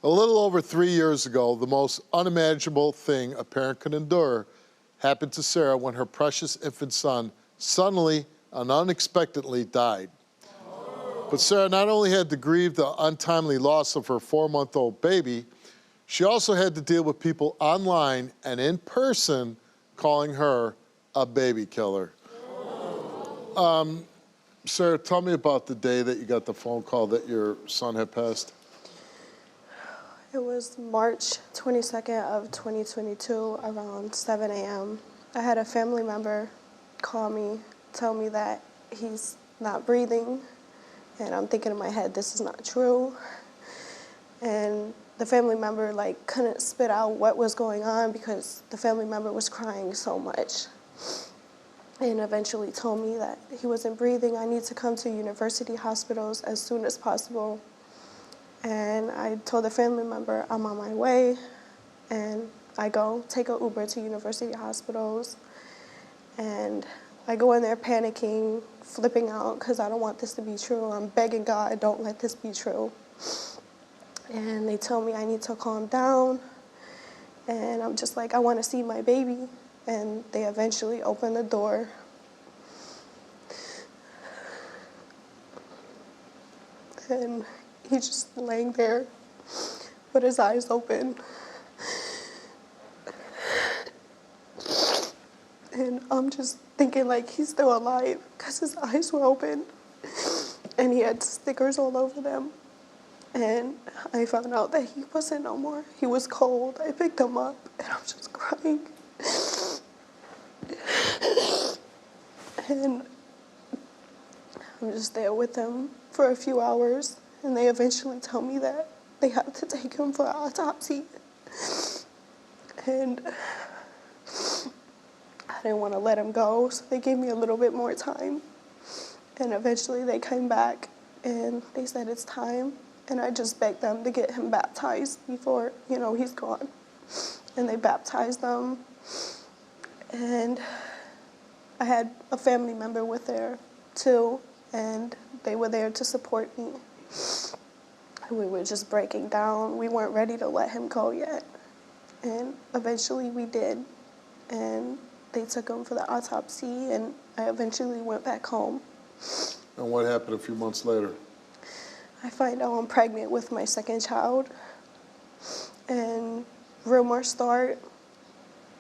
A little over 3 years ago, the most unimaginable thing a parent could endure happened to Sarah when her precious infant son suddenly and unexpectedly died. But Sarah not only had to grieve the untimely loss of her 4-month-old baby, she also had to deal with people online and in person calling her a baby killer. Sarah, tell me about the day that you got the phone call that your son had passed. It was March 22nd of 2022, around 7 a.m. I had a family member call me, tell me that he's not breathing, and I'm thinking in my head, this is not true. And the family member couldn't spit out what was going on because the family member was crying so much. And eventually told me that he wasn't breathing. I need to come to university hospitals as soon as possible. And I told the family member I'm on my way, and I go take an Uber to university hospitals, and I go in there panicking, flipping out because I don't want this to be true. I'm begging God, don't let this be true. And they tell me I need to calm down, and I'm just like, I want to see my baby. And they eventually open the door. And he's just laying there with his eyes open. And I'm just thinking he's still alive because his eyes were open and he had stickers all over them. And I found out that he wasn't no more. He was cold. I picked him up and I'm just crying. And I'm just there with them for a few hours, and they eventually tell me that they have to take him for an autopsy. And I didn't want to let him go, so they gave me a little bit more time. And eventually they came back, and they said it's time. And I just begged them to get him baptized before, he's gone. And they baptized them. And I had a family member with there, too, and they were there to support me. We were just breaking down. We weren't ready to let him go yet. And eventually we did. And they took him for the autopsy, and I eventually went back home. And what happened a few months later? I find out I'm pregnant with my second child. And rumors start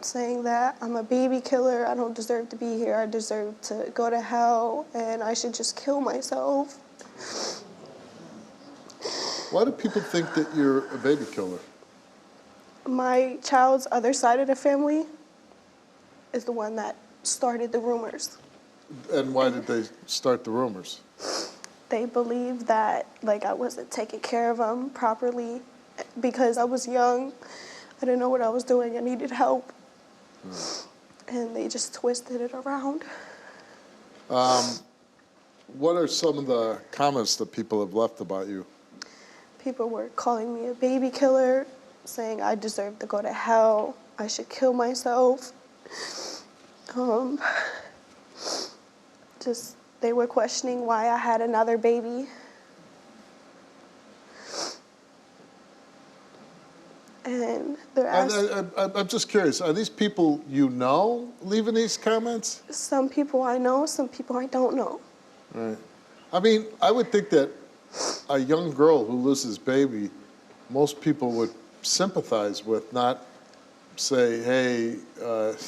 saying that I'm a baby killer, I don't deserve to be here, I deserve to go to hell, and I should just kill myself. Why do people think that you're a baby killer? My child's other side of the family is the one that started the rumors. And why did they start the rumors? They believe that I wasn't taking care of them properly because I was young. I didn't know what I was doing. I needed help. And they just twisted it around. What are some of the comments that people have left about you? People were calling me a baby killer, saying I deserve to go to hell, I should kill myself. They were questioning why I had another baby. And they're asking... I'm just curious, are these people you know leaving these comments? Some people I know, some people I don't know. Right. I mean, I would think that a young girl who loses baby, most people would sympathize with, not say, hey,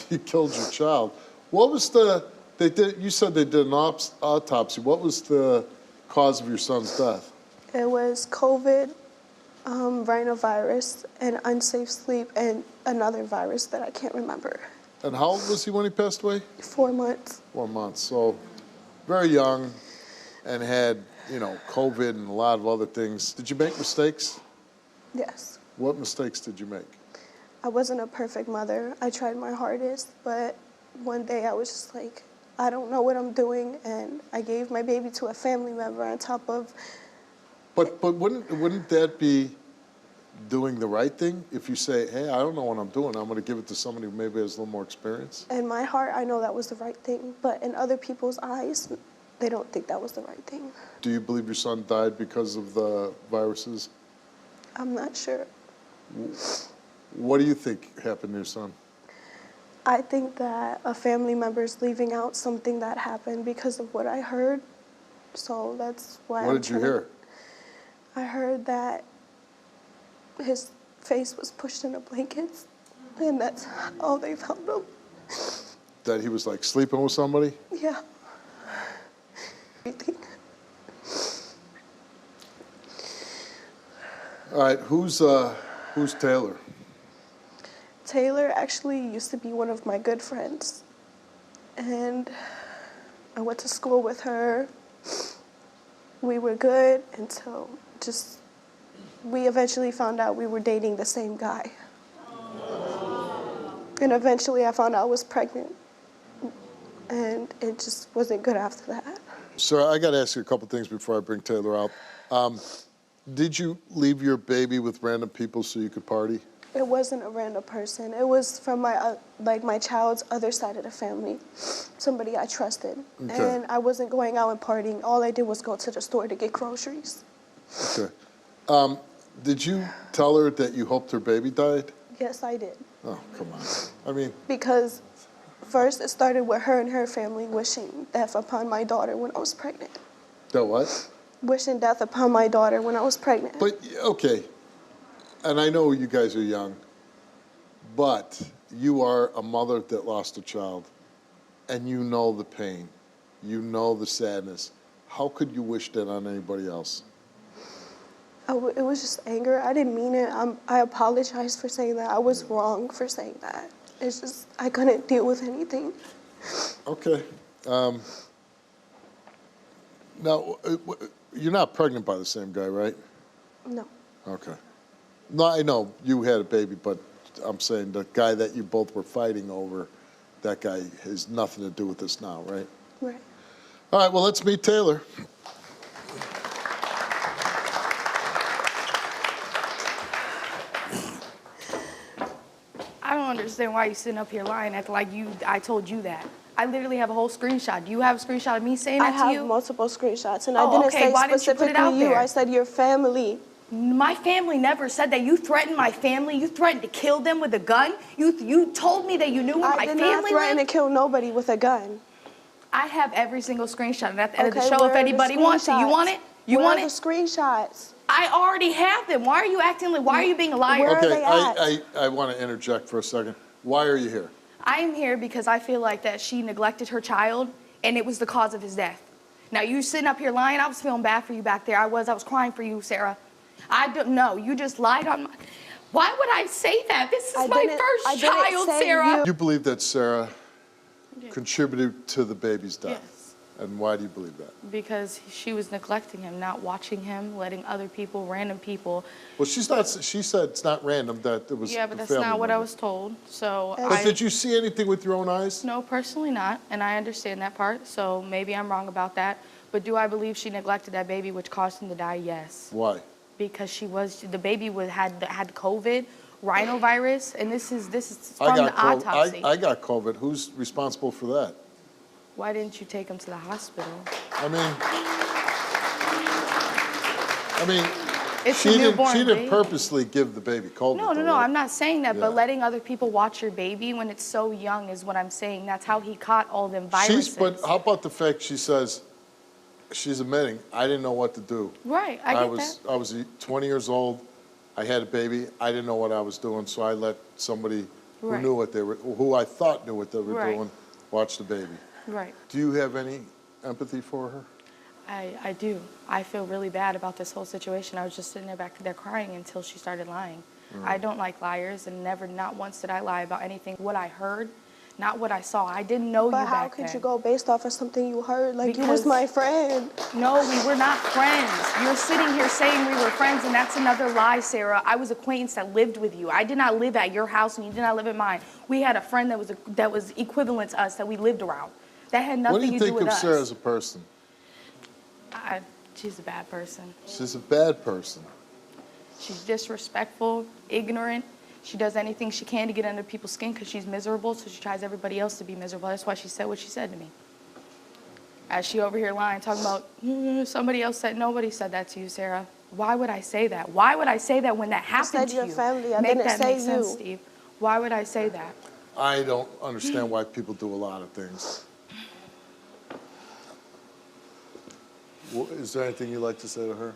you killed your child. What was you said they did an autopsy. What was the cause of your son's death? It was COVID, rhinovirus, and unsafe sleep, and another virus that I can't remember. And how old was he when he passed away? 4 months. 4 months. So very young and had, COVID and a lot of other things. Did you make mistakes? Yes. What mistakes did you make? I wasn't a perfect mother. I tried my hardest, but one day I was just like, I don't know what I'm doing, and I gave my baby to a family member on top of... But wouldn't that be doing the right thing? If you say, hey, I don't know what I'm doing, I'm going to give it to somebody who maybe has a little more experience? In my heart, I know that was the right thing, but in other people's eyes, they don't think that was the right thing. Do you believe your son died because of the viruses? I'm not sure. What do you think happened to your son? I think that a family member's leaving out something that happened because of what I heard. So that's why What did you hear? I heard that his face was pushed into blankets, and that's how they found him. That he was like sleeping with somebody? Yeah. Everything. All right, who's Taylor? Taylor actually used to be one of my good friends, and I went to school with her. We were good until we eventually found out we were dating the same guy. And eventually I found out I was pregnant, and it just wasn't good after that. Sir, I got to ask you a couple things before I bring Taylor out. Did you leave your baby with random people so you could party? It wasn't a random person. It was from my child's other side of the family, somebody I trusted. Okay. And I wasn't going out and partying. All I did was go to the store to get groceries. Okay. Did you tell her that you hoped her baby died? Yes, I did. Oh, come on. I mean, Because first it started with her and her family wishing death upon my daughter when I was pregnant. that what? Wishing death upon my daughter when I was pregnant. But, okay, and I know you guys are young, but you are a mother that lost a child, and you know the pain. You know the sadness. How could you wish that on anybody else? It was just anger. I didn't mean it. I apologize for saying that. I was wrong for saying that. It's just, I couldn't deal with anything. Okay. Now, you're not pregnant by the same guy, right? No. Okay. No, I know you had a baby, but I'm saying the guy that you both were fighting over, that guy has nothing to do with this now, right? Right. All right, well, let's meet Taylor. I don't understand why you're sitting up here lying, acting like I told you that. I literally have a whole screenshot. Do you have a screenshot of me saying that to you? I have multiple screenshots, and Oh, I didn't okay. say Why didn't you put it specifically out you. there? I said your family. My family never said that. You threatened my family. You threatened to kill them with a gun. You told me that you knew where my I did family not threaten lived. to kill nobody with a gun. I have every single screenshot. And at the end of the Okay, show, where if are the anybody wants it, you want it? You Where want are it? the screenshots? I already have them. Why are you acting like? Why are you being a liar? Where are Okay, they at? I want to interject for a second. Why are you here? I am here because I feel like that she neglected her child, and it was the cause of his death. Now, you sitting up here lying, I was feeling bad for you back there. I was crying for you, Sarah. I don't know. You just lied on my... Why would I say that? This is my first child, Sarah. You believe that Sarah contributed to the baby's death? Yes. And why do you believe that? Because she was neglecting him, not watching him, letting other people, random people... Well, she said it's not random, that it was Yeah, but a that's family not what I member. was told, so But did you see anything with your own eyes? No, personally not, and I understand that part, so maybe I'm wrong about that. But do I believe she neglected that baby, which caused him to die? Yes. Why? Because the baby had COVID, rhinovirus, and this is from the autopsy. I got COVID. Who's responsible for that? Why didn't you take him to the hospital? I mean, It's she a newborn didn't baby. purposely give the baby COVID. No, though, right? I'm not saying that, Yeah. but letting other people watch your baby when it's so young is what I'm saying. That's how he caught all them viruses. But how about the fact she says, she's admitting, I didn't know what to do. Right, I get that. I was 20 years old. I had a baby. I didn't know what I was doing, so I let somebody who Right. knew what they were, who I thought knew what they were Right. doing, watch the baby. Right. Do you have any empathy for her? I do. I feel really bad about this whole situation. I was just sitting there back there crying until she started lying. I don't like liars, and not once did I lie about anything. What I heard, not what I saw. I didn't know you But back how could then. you go based off of something you heard? Like, you Because- was my friend. No, we were not friends. You're sitting here saying we were friends, and that's another lie, Sarah. I was acquaintance that lived with you. I did not live at your house, and you did not live at mine. We had a friend that was equivalent to us that we lived around. That had What do nothing you to do think with of us. Sarah as a person? She's a bad person. She's a bad person. She's disrespectful, ignorant. She does anything she can to get under people's skin because she's miserable, so she tries everybody else to be miserable. That's why she said what she said to me. As she over here lying, talking about, somebody else said, nobody said that to you, Sarah. Why would I say that? Why would I say that when that happened to said you? your family. I Make didn't that say make sense, you. Steve. Why would I say that? I don't understand why people do a lot of things. Is there anything you'd like to say to her?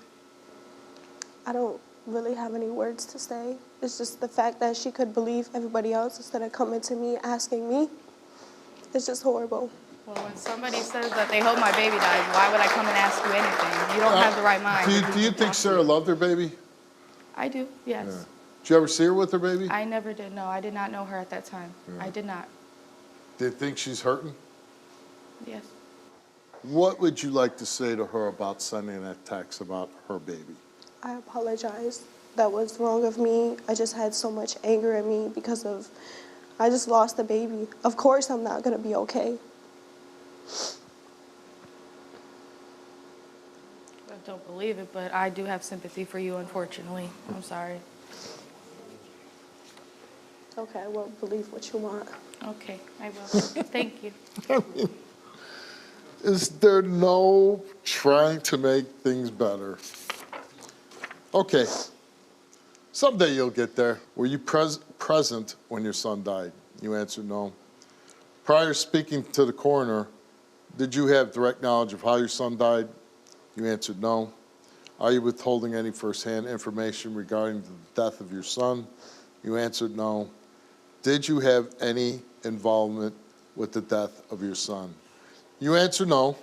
I don't really have any words to say. It's just the fact that she could believe everybody else instead of coming to me, asking me. It's just horrible. Well, when somebody says that they hope my baby dies, why would I come and ask you anything? You don't have the right mind. Do you think Sara loved her baby? I do, yes. Yeah. Did you ever see her with her baby? I never did, no. I did not know her at that time. Yeah. I did not. Do you think she's hurting? Yes. What would you like to say to her about sending that text about her baby? I apologize. That was wrong of me. I just had so much anger in me because of, I just lost a baby. Of course I'm not gonna be okay. I don't believe it, but I do have sympathy for you, unfortunately. I'm sorry. Okay, well, believe what you want. Okay, I will. Thank you. I mean, is there no trying to make things better? Okay, someday you'll get there. Were you present when your son died? You answered no. Prior to speaking to the coroner, did you have direct knowledge of how your son died? You answered no. Are you withholding any firsthand information regarding the death of your son? You answered no. Did you have any involvement with the death of your son? You answered no.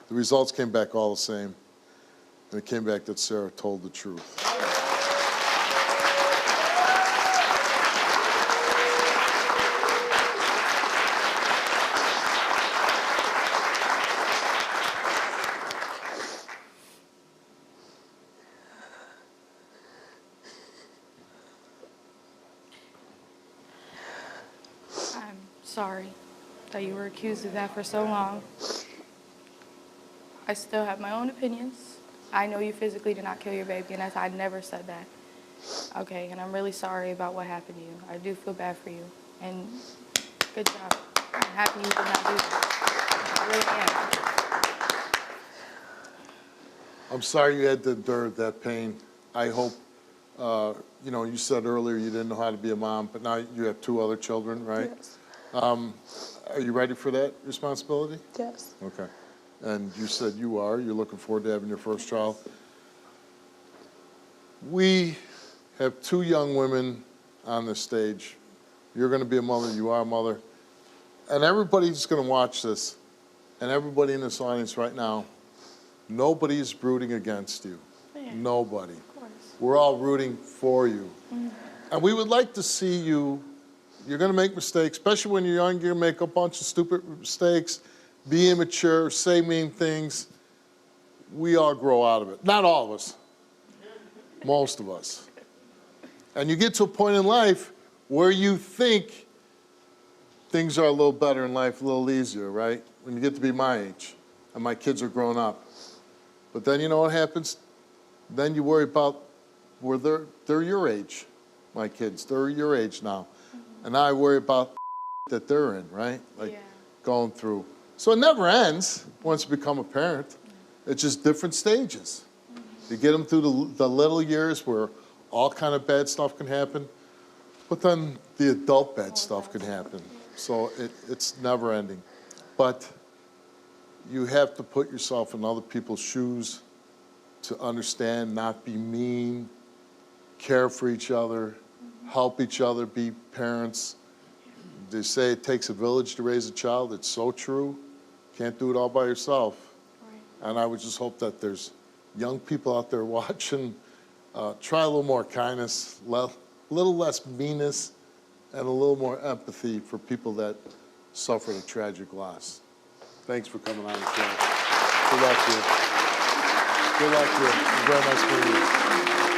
The results came back all the same, and it came back that Sara told the truth. I'm sorry that you were accused of that for so long. I still have my own opinions. I know you physically did not kill your baby, and I never said that. Okay, and I'm really sorry about what happened to you. I do feel bad for you, and good job. I'm happy you did not do that. I really am. I'm sorry you had to endure that pain. I hope, you said earlier you didn't know how to be a mom, but now you have 2 other children, right? Yes. Are you ready for that responsibility? Yes. Okay. And you said you are. You're looking forward to having your first child. We have 2 young women on this stage. You're going to be a mother. You are a mother. And everybody's going to watch this, and everybody in this audience right now, nobody's rooting against you. Yeah. Nobody. Of course. We're all rooting for you. Mm-hmm. And we would like to see you, you're going to make mistakes, especially when you're young, you're going to make a bunch of stupid mistakes, be immature, say mean things. We all grow out of it. Not all of us. Most of us. And you get to a point in life where you think things are a little better in life, a little easier, right? When you get to be my age and my kids are grown up. But then you know what happens? Then you worry about where they're your age, my kids. They're your age now. Mm-hmm. And I worry about that they're in, right? Like going through. So it never ends once you become a parent. Mm-hmm. It's just different stages. Mm-hmm. You get them through the little years where all kind of bad stuff can happen, but then the adult bad stuff can happen. So it's never ending. But you have to put yourself in other people's shoes to understand, not be mean, care for each other, help each other, be parents. They say it takes a village to raise a child. It's so true. Can't do it all by yourself. Right. And I would just hope that there's young people out there watching. Try a little more kindness, a little less meanness, and a little more empathy for people that suffered a tragic loss. Thanks for coming on the show. Good luck to you. Good luck to you. Very nice meeting you.